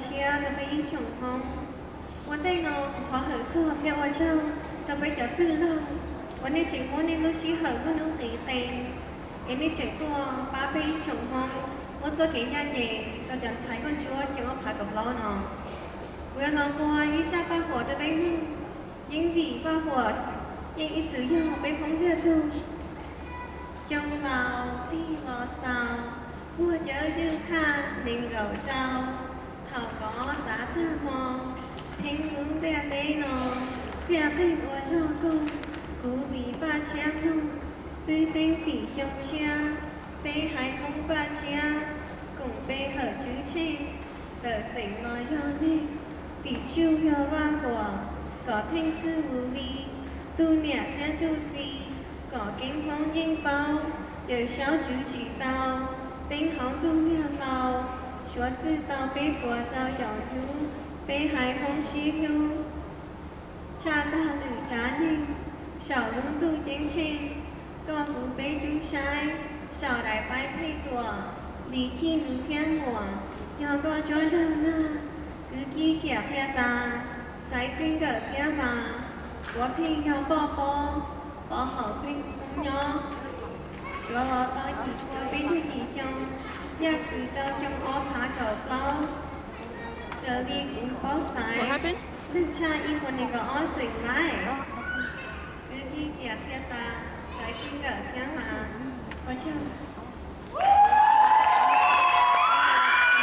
车就被伊上风。我对呢可合作票我唱，就被叫自浪。我那情我那路西合我努地定，因那情多把被伊上风。我做给人嘢，就人踩con chúa叫我爬กับล้อเนาะ我要拿过一下把火就被因vì把火因一直要被风热度。trong vào đi lò xào mua chở dư tha nên gầu rau thầu có đã ta mò hình hướng bè bê nò bè bê của cho công cú vì ba chém nông tư tên tỷ trong chia bê hai không ba chia cùng bê hở chữ trên tờ sảnh nói do nên tỷ chiêu do ba của có thanh tư vô ly tu nhẹ theo tu gì có kinh phong yên bao有小主知道，顶行都妙老，说知道被迫遭咬入，被海风吸入，查大吕查宁，小龙度眼前，高不被注晒，小来白配多，离天离天我，要个做到那，cứ kia kia phe ta, sai sinh cỡ phe mà, của phe nhau bỏ hậu phe cùng nhau. 说我到一个被对敌乡，也知道将我爬狗包，这里古包塞，能差一คนนี้ก็อ้อสิ่งไรคือที่เกียรติตาสายจริงเกิดแค่มาเพราะเชื่อ